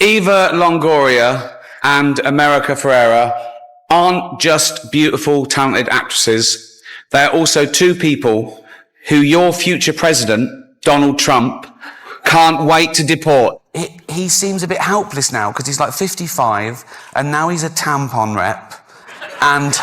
Eva Longoria and America Ferrera aren't just beautiful, talented actresses. They're also two people who your future president, Donald Trump, can't wait to deport. He seems a bit helpless now because he's like 55 and now he's a tampon rep and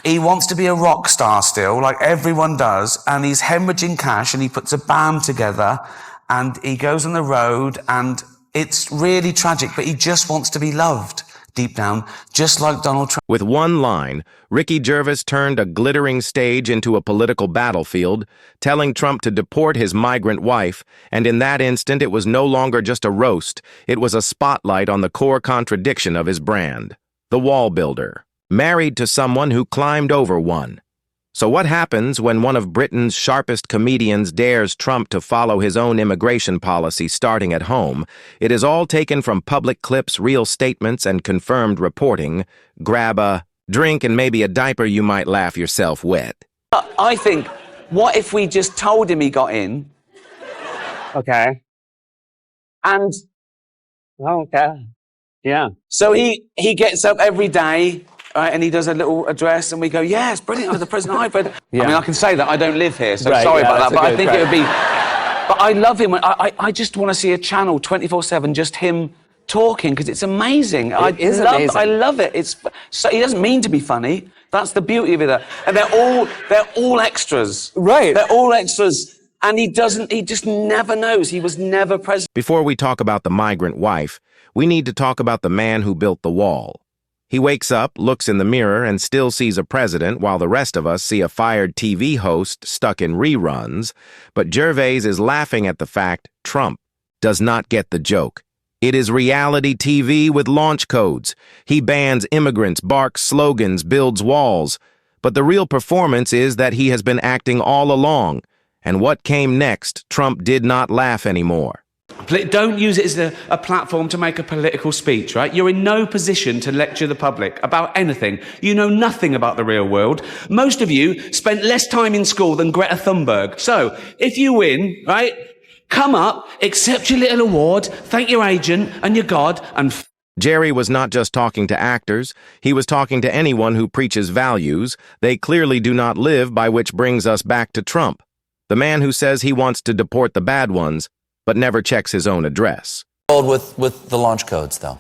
he wants to be a rock star still, like everyone does, and he's hemorrhaging cash and he puts a band together and he goes on the road and it's really tragic, but he just wants to be loved deep down, just like Donald Trump. With one line, Ricky Gervais turned a glittering stage into a political battlefield, telling Trump to deport his migrant wife, and in that instant it was no longer just a roast, it was a spotlight on the core contradiction of his brand. The wall builder, married to someone who climbed over one. So what happens when one of Britain's sharpest comedians dares Trump to follow his own immigration policy starting at home? It is all taken from public clips, real statements, and confirmed reporting. Grab a drink and maybe a diaper, you might laugh yourself wet. I think, what if we just told him he got in? Okay. And Okay. Yeah. so he gets up every day, right, and he does a little address, and we go, yeah, it's brilliant, I'm the president of Ireland. Yeah. I mean, I can say that, I don't live here, so Right, sorry yeah, about that, that's but a I think good- it would be... But I love him. I just want to see a channel 24/7, just him talking, because it's amazing. It is amazing. I love it. So, he doesn't mean to be funny. That's the beauty of it. And they're all extras. Right. They're all extras. And he just never knows. He was never president. Before we talk about the migrant wife, we need to talk about the man who built the wall. He wakes up, looks in the mirror, and still sees a president, while the rest of us see a fired TV host stuck in reruns. But Gervais is laughing at the fact Trump does not get the joke. It is reality TV with launch codes. He bans immigrants, barks slogans, builds walls. But the real performance is that he has been acting all along. And what came next, Trump did not laugh anymore. Don't use it as a platform to make a political speech, right? You're in no position to lecture the public about anything. You know nothing about the real world. Most of you spent less time in school than Greta Thunberg. So, if you win, right, come up, accept your little award, thank your agent and your God, and... Jerry was not just talking to actors, he was talking to anyone who preaches values they clearly do not live, by which brings us back to Trump, the man who says he wants to deport the bad ones, but never checks his own address. With the launch codes, though.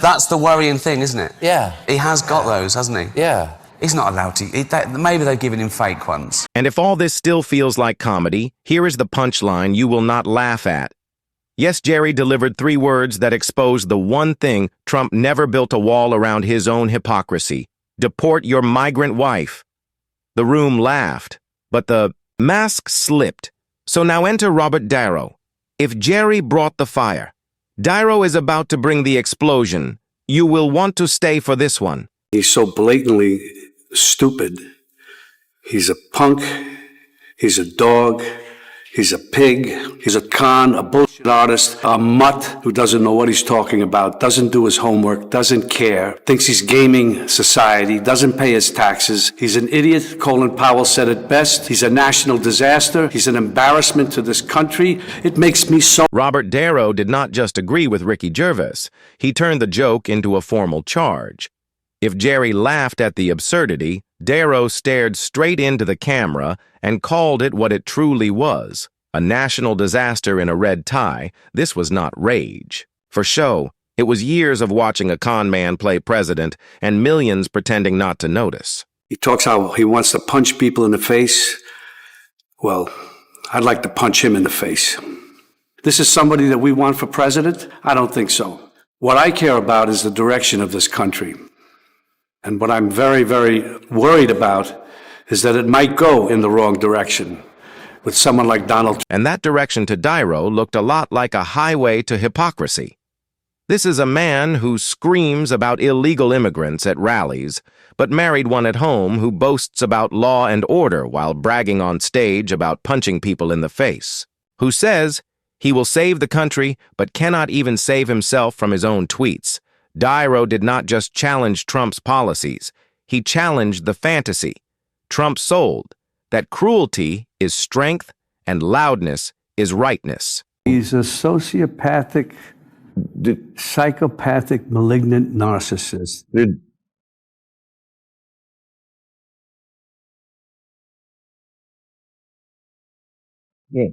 That's the worrying thing, isn't it? Yeah. He has got those, hasn't he? Yeah. He's not allowed to. Maybe they've given him fake ones. And if all this still feels like comedy, here is the punchline you will not laugh at. Yes, Jerry delivered 3 words that exposed the one thing: Trump never built a wall around his own hypocrisy. Deport your migrant wife. The room laughed, but the mask slipped. So now enter Robert De Niro. If Jerry brought the fire, De Niro is about to bring the explosion. You will want to stay for this one. He's so blatantly stupid. He's a punk. He's a dog. He's a pig. He's a con, a bullshit artist, a mutt who doesn't know what he's talking about, doesn't do his homework, doesn't care, thinks he's gaming society, doesn't pay his taxes. He's an idiot. Colin Powell said it best. He's a national disaster. He's an embarrassment to this country. It makes me so... Robert De Niro did not just agree with Ricky Gervais. He turned the joke into a formal charge. If Jerry laughed at the absurdity, De Niro stared straight into the camera and called it what it truly was: a national disaster in a red tie. This was not rage. For show, it was years of watching a con man play president and millions pretending not to notice. He talks how he wants to punch people in the face. Well, I'd like to punch him in the face. This is somebody that we want for president? I don't think so. What I care about is the direction of this country. And what I'm very, very worried about is that it might go in the wrong direction with someone like Donald Trump. And that direction to De Niro looked a lot like a highway to hypocrisy. This is a man who screams about illegal immigrants at rallies, but married one at home who boasts about law and order while bragging on stage about punching people in the face, who says he will save the country but cannot even save himself from his own tweets. De Niro did not just challenge Trump's policies, he challenged the fantasy Trump sold, that cruelty is strength and loudness is rightness. He's a sociopathic Psychopathic, malignant narcissist. Yeah.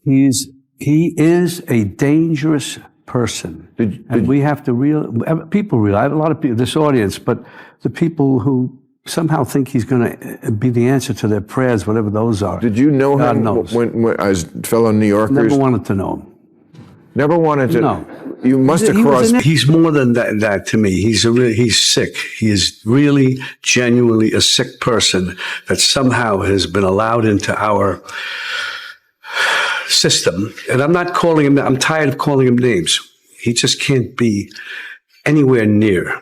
He is a dangerous person. And we have to people realize, a lot of people, this audience, but the people who somehow think he's going to be the answer to their prayers, whatever those are. Did you know God him knows. when as fellow New Yorkers? Never wanted to know him. Never wanted to. No. You must have crossed. He's more than that to me. He's sick. He is really, genuinely a sick person that somehow has been allowed into our system. And I'm not calling him, I'm tired of calling him names. He just can't be anywhere near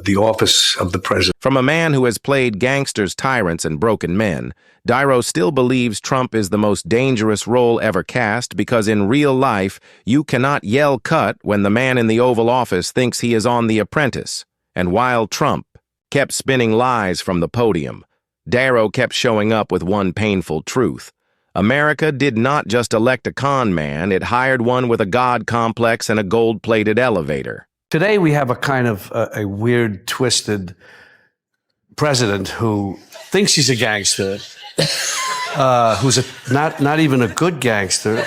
the office of the president. From a man who has played gangsters, tyrants, and broken men, Niro still believes Trump is the most dangerous role ever cast because in real life, you cannot yell cut when the man in the Oval Office thinks he is on The Apprentice. And while Trump kept spinning lies from the podium, Niro kept showing up with one painful truth. America did not just elect a con man, it hired one with a God complex and a gold-plated elevator. Today we have a kind of a weird, twisted president who thinks he's a gangster, who's not even a good gangster,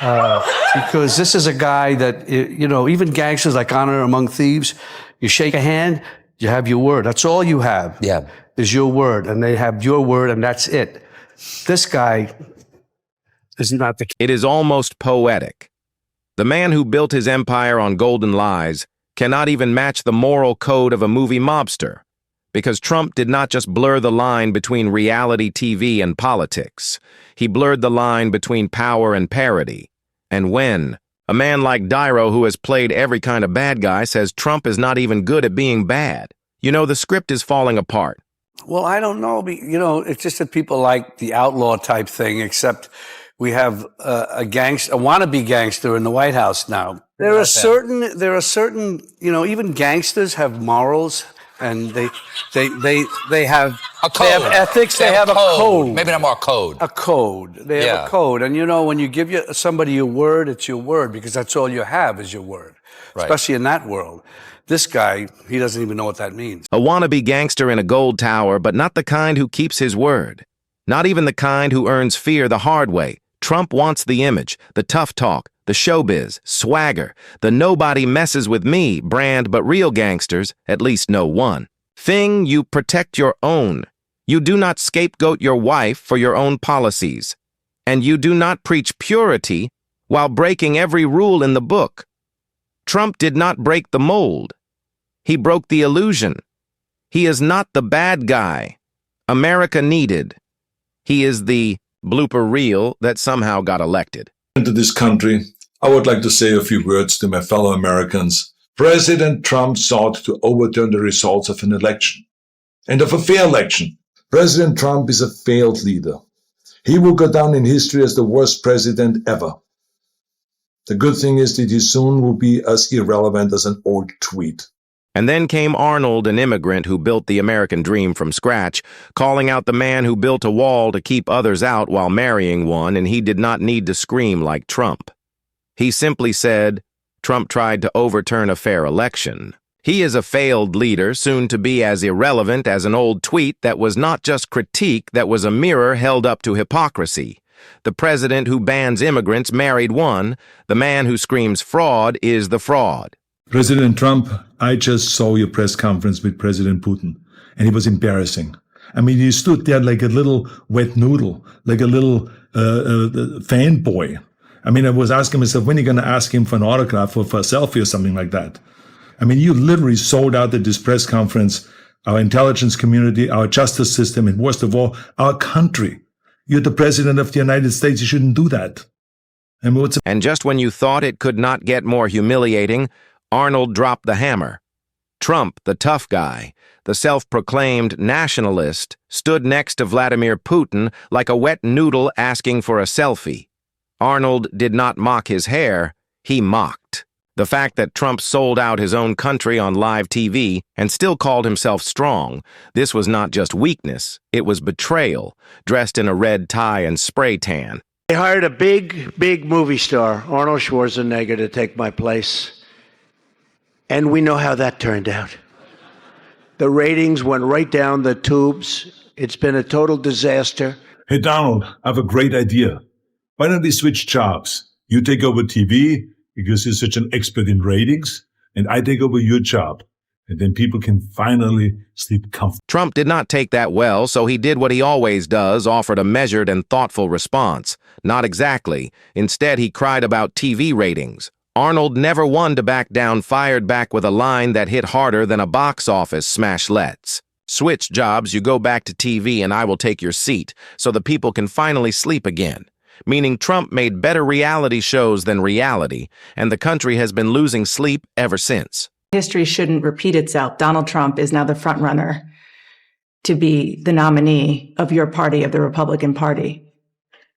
because this is a guy that, you know, even gangsters like Honor Among Thieves, you shake a hand, you have your word. That's all you have. Yeah. Is your word, and they have your word, and that's it. This guy is not the. It is almost poetic. The man who built his empire on golden lies cannot even match the moral code of a movie mobster, because Trump did not just blur the line between reality TV and politics. He blurred the line between power and parody. And when a man like Niro, who has played every kind of bad guy, says Trump is not even good at being bad, you know the script is falling apart. Well, I don't know. You know, it's just that people like the outlaw type thing, except we have a wannabe gangster in the White House now. There are certain, you know, even gangsters have morals, and they have A code. They have ethics. They have a code. Maybe not more code. A code. They have a code, and you know, when you give somebody your word, it's your word because that's all you have is your word, especially in that world. This guy, he doesn't even know what that means. A wannabe gangster in a gold tower, but not the kind who keeps his word. Not even the kind who earns fear the hard way. Trump wants the image, the tough talk, the showbiz, swagger, the nobody messes with me brand, but real gangsters, at least know one thing: you protect your own. You do not scapegoat your wife for your own policies. And you do not preach purity while breaking every rule in the book. Trump did not break the mold. He broke the illusion. He is not the bad guy America needed. He is the blooper reel that somehow got elected. Into this country, I would like to say a few words to my fellow Americans. President Trump sought to overturn the results of an election, and of a fair election. President Trump is a failed leader. He will go down in history as the worst president ever. The good thing is that he soon will be as irrelevant as an old tweet. And then came Arnold, an immigrant who built the American dream from scratch, calling out the man who built a wall to keep others out while marrying one, and he did not need to scream like Trump. He simply said, Trump tried to overturn a fair election. He is a failed leader, soon to be as irrelevant as an old tweet that was not just critique, that was a mirror held up to hypocrisy. The president who bans immigrants married one. The man who screams fraud is the fraud. President Trump, I just saw your press conference with President Putin, and it was embarrassing. I mean, he stood there like a little wet noodle, like a little fanboy. I mean, I was asking myself, when are you going to ask him for an autograph or for a selfie or something like that? I mean, you literally sold out at this press conference our intelligence community, our justice system, and worst of all, our country. You're the president of the United States. You shouldn't do that. I mean, And just when you thought it could not get more humiliating, Arnold dropped the hammer. Trump, the tough guy, the self-proclaimed nationalist, stood next to Vladimir Putin like a wet noodle asking for a selfie. Arnold did not mock his hair, he mocked. The fact that Trump sold out his own country on live TV and still called himself strong, this was not just weakness, it was betrayal, dressed in a red tie and spray tan. They hired a big movie star, Arnold Schwarzenegger, to take my place. And we know how that turned out. The ratings went right down the tubes. It's been a total disaster. Hey, Donald, I have a great idea. Why don't we switch jobs? You take over TV because you're such an expert in ratings, and I take over your job. And then people can finally sleep comfortably. Trump did not take that well, so he did what he always does, offered a measured and thoughtful response. Not exactly. Instead, he cried about TV ratings. Arnold, never one to back down, fired back with a line that hit harder than a box office smash-lets. Switch jobs, you go back to TV and I will take your seat, so the people can finally sleep again. Meaning Trump made better reality shows than reality, and the country has been losing sleep ever since. History shouldn't repeat itself. Donald Trump is now the front runner to be the nominee of your party, of the Republican Party.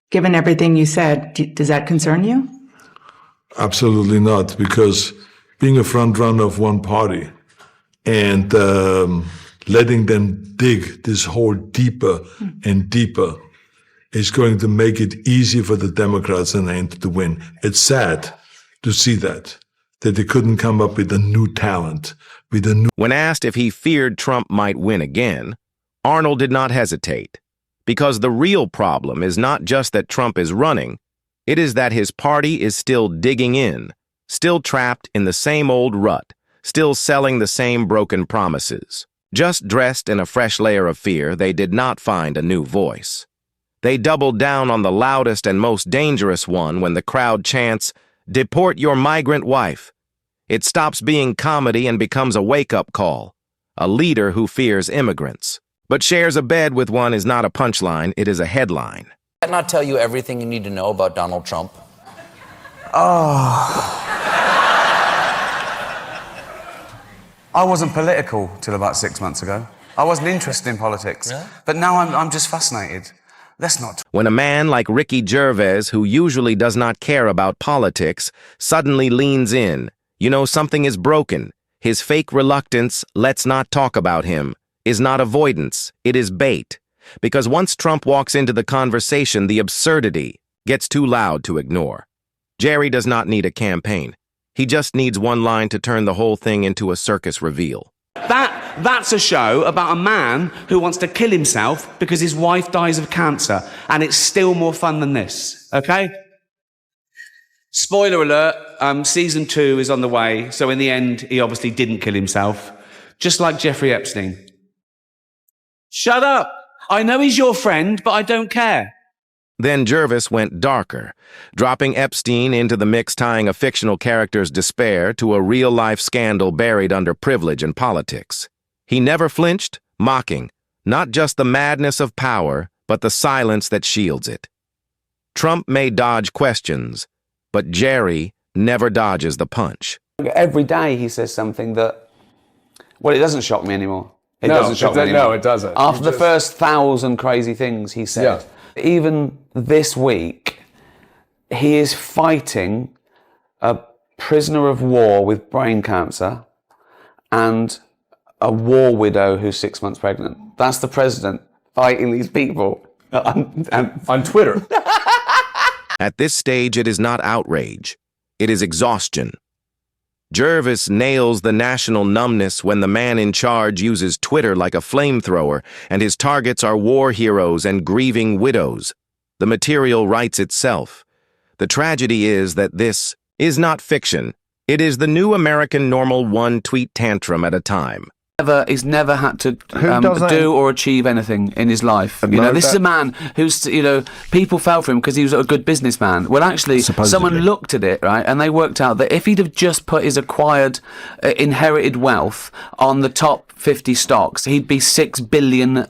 Given everything you said, does that concern you? Absolutely not, because being a front runner of one party and letting them dig this hole deeper and deeper is going to make it easy for the Democrats in the end to win. It's sad to see that they couldn't come up with a new talent, with a new... When asked if he feared Trump might win again, Arnold did not hesitate. Because the real problem is not just that Trump is running, it is that his party is still digging in, still trapped in the same old rut, still selling the same broken promises. Just dressed in a fresh layer of fear, they did not find a new voice. They doubled down on the loudest and most dangerous one when the crowd chants, "Deport your migrant wife." It stops being comedy and becomes a wake-up call, a leader who fears immigrants. But shares a bed with one is not a punchline, it is a headline. Did that not tell you everything you need to know about Donald Trump? I wasn't political till about 6 months ago. I wasn't interested in politics. Really? But now I'm just fascinated. Let's not. When a man like Ricky Gervais, who usually does not care about politics, suddenly leans in, you know something is broken. His fake reluctance, let's not talk about him, is not avoidance, it is bait. Because once Trump walks into the conversation, the absurdity gets too loud to ignore. Jerry does not need a campaign. He just needs one line to turn the whole thing into a circus reveal. That's a show about a man who wants to kill himself because his wife dies of cancer, and it's still more fun than this, okay? Spoiler alert, season 2 is on the way, so in the end, he obviously didn't kill himself, just like Jeffrey Epstein. Shut up! I know he's your friend, but I don't care. Then Gervais went darker, dropping Epstein into the mix, tying a fictional character's despair to a real-life scandal buried under privilege and politics. He never flinched, mocking, not just the madness of power, but the silence that shields it. Trump may dodge questions, but Jerry never dodges the punch. Every day he says something that, well, it doesn't shock me anymore. It doesn't shock me anymore. No, it doesn't. After the first 1,000 crazy things he said, even this week, he is fighting a prisoner of war with brain cancer and a war widow who's 6 months pregnant. That's the president fighting these people On Twitter. At this stage, it is not outrage. It is exhaustion. Gervais nails the national numbness when the man in charge uses Twitter like a flamethrower, and his targets are war heroes and grieving widows. The material writes itself. The tragedy is that this is not fiction. It is the new American normal, one tweet tantrum at a time. He's never had to does do or achieve anything in his life. You know, this is a man who's, you know, people fell for him because he was a good businessman. Well, actually, someone looked at it, right, and they worked out that if he'd have just put his acquired, inherited wealth on the top 50 stocks, he'd be $6 billion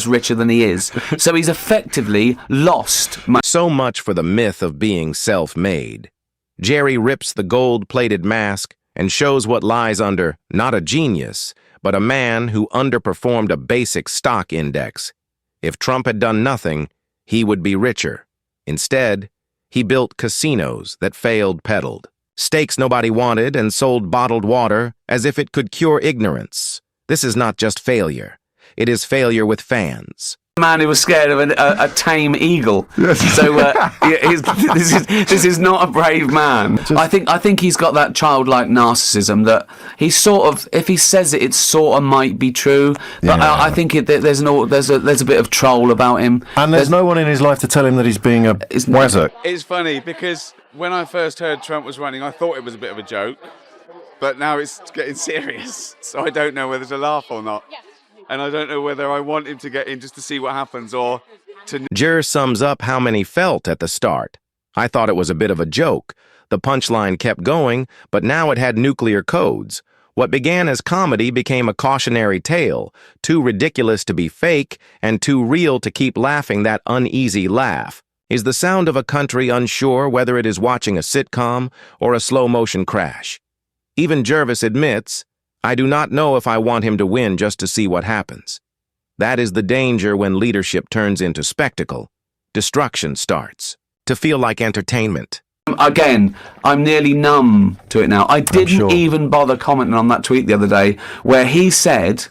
richer than he is. So he's effectively lost. So much for the myth of being self-made. Jerry rips the gold-plated mask and shows what lies under not a genius, but a man who underperformed a basic stock index. If Trump had done nothing, he would be richer. Instead, he built casinos that failed peddled, steaks nobody wanted, and sold bottled water as if it could cure ignorance. This is not just failure. It is failure with fans. man who was scared of a tame eagle. So this is not a brave man. I think he's got that childlike narcissism that he sort of, if he says it, it sort of might be true. But I think there's a bit of troll about him. And there's no one in his life to tell him that he's being a wazzock. It's funny because when I first heard Trump was running, I thought it was a bit of a joke, but now it's getting serious. So I don't know whether to laugh or not. And I don't know whether I want him to get in just to see what happens or to... Jer sums up how many felt at the start. I thought it was a bit of a joke. The punchline kept going, but now it had nuclear codes. What began as comedy became a cautionary tale, too ridiculous to be fake and too real to keep laughing that uneasy laugh. Is the sound of a country unsure whether it is watching a sitcom or a slow-motion crash. Even Gervais admits, I do not know if I want him to win just to see what happens. That is the danger when leadership turns into spectacle. Destruction starts to feel like entertainment. Again, I'm nearly numb to it now. I didn't even bother commenting on that tweet the other day where he said,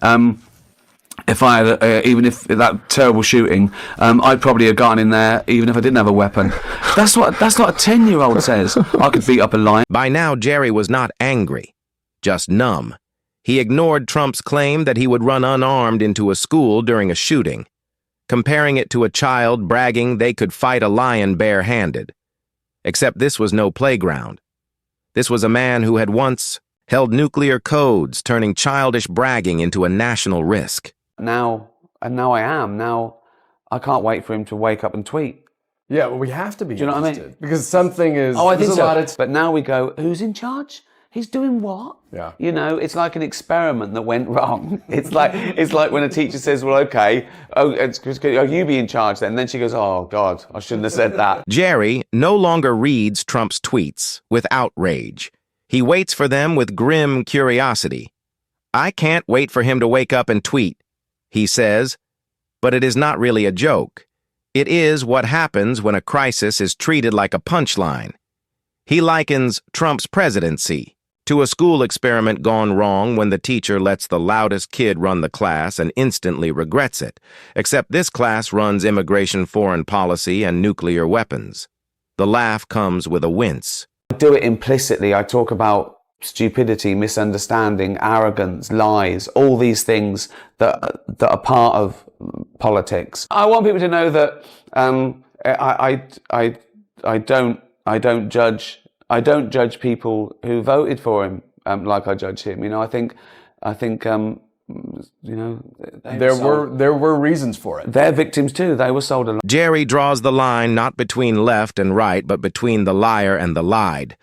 if I had, even if that terrible shooting, I'd probably have gone in there even if I didn't have a weapon. That's what a 10-year-old says. I could beat up a lion. By now, Jerry was not angry. Just numb. He ignored Trump's claim that he would run unarmed into a school during a shooting, comparing it to a child bragging they could fight a lion bare-handed. Except this was no playground. This was a man who had once held nuclear codes, turning childish bragging into a national risk. Now I am. Now I can't wait for him to wake up and tweet. Yeah, well, we have to be. Do you know what I mean? Because something is... Oh, I think so. But now we go, who's in charge? He's doing what? Yeah. You know, it's like an experiment that went wrong. It's like when a teacher says, well, okay, you be in charge then. And then she goes, oh, God, I shouldn't have said that. Jerry no longer reads Trump's tweets with outrage. He waits for them with grim curiosity. I can't wait for him to wake up and tweet, he says. But it is not really a joke. It is what happens when a crisis is treated like a punchline. He likens Trump's presidency to a school experiment gone wrong when the teacher lets the loudest kid run the class and instantly regrets it, except this class runs immigration, foreign policy, and nuclear weapons. The laugh comes with a wince. I do it implicitly. I talk about stupidity, misunderstanding, arrogance, lies, all these things that are part of politics. I want people to know that I don't judge people who voted for him like I judge him. You know, I think you know, there were reasons for it. They're victims too. They were sold a lie. Jerry draws the line not between left and right, but between the liar and the lied.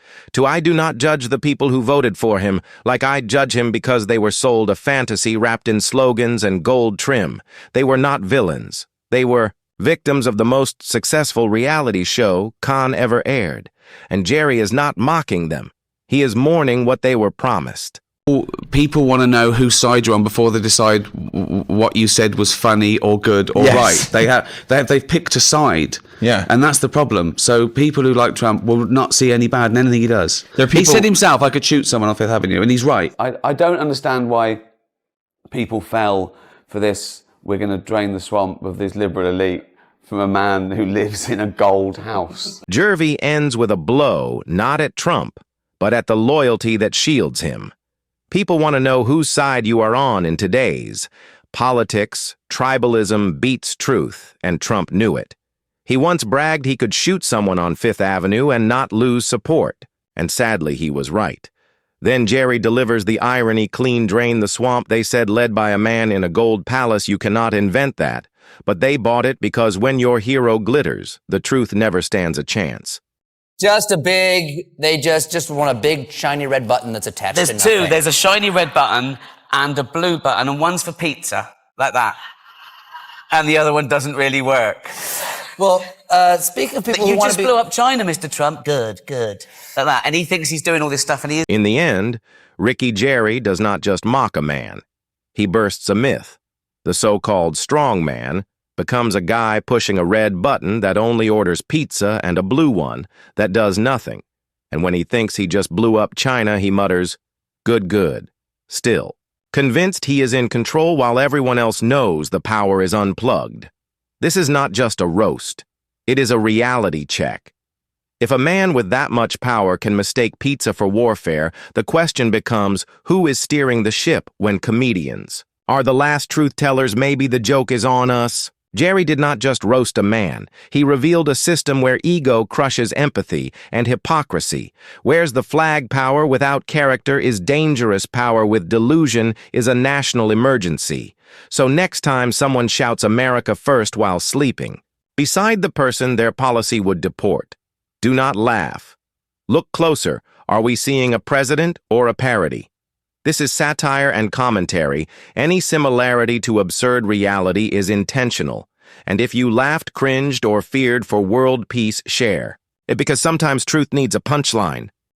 I do not judge the people who voted for him like I judge him because they were sold a fantasy wrapped in slogans and gold trim. They were not villains. They were victims of the most successful reality show Khan ever aired. And Jerry is not mocking them. He is mourning what they were promised. People want to know whose side you're on before they decide what you said was funny or good or right. They've picked a side. Yeah. And that's the problem. So people who like Trump will not see any bad in anything he does. He said himself, I could shoot someone on Fifth Avenue, and he's right. I don't understand why people fell for this, we're going to drain the swamp of this liberal elite from a man who lives in a gold house. Gervais ends with a blow, not at Trump, but at the loyalty that shields him. People want to know whose side you are on in today's politics. Tribalism beats truth, and Trump knew it. He once bragged he could shoot someone on Fifth Avenue and not lose support, and sadly he was right. Then Jerry delivers the irony, clean drain the swamp, they said, led by a man in a gold palace. You cannot invent that. But they bought it because when your hero glitters, the truth never stands a chance. They just want a big shiny red button that's attached to nothing. There's two. There's a shiny red button and a blue button, and one's for pizza, like that. And the other one doesn't really work. Well, speaking of people you who want just to be... blew up China, Mr. Trump. Good. Like that. And he thinks he's doing all this stuff, and he is. In the end, Ricky Jerry does not just mock a man. He bursts a myth. The so-called strong man becomes a guy pushing a red button that only orders pizza and a blue one that does nothing. And when he thinks he just blew up China, he mutters, good, still. convinced he is in control while everyone else knows the power is unplugged. This is not just a roast. It is a reality check. If a man with that much power can mistake pizza for warfare, the question becomes, who is steering the ship when comedians? Are the last truth tellers maybe the joke is on us? Jerry did not just roast a man. He revealed a system where ego crushes empathy and hypocrisy. Where's the flag power without character is dangerous power with delusion is a national emergency. So next time someone shouts America first while sleeping, beside the person their policy would deport, do not laugh. Look closer. Are we seeing a president or a parody? This is satire and commentary. Any similarity to absurd reality is intentional. And if you laughed, cringed, or feared for world peace, share. Because sometimes truth needs a punchline.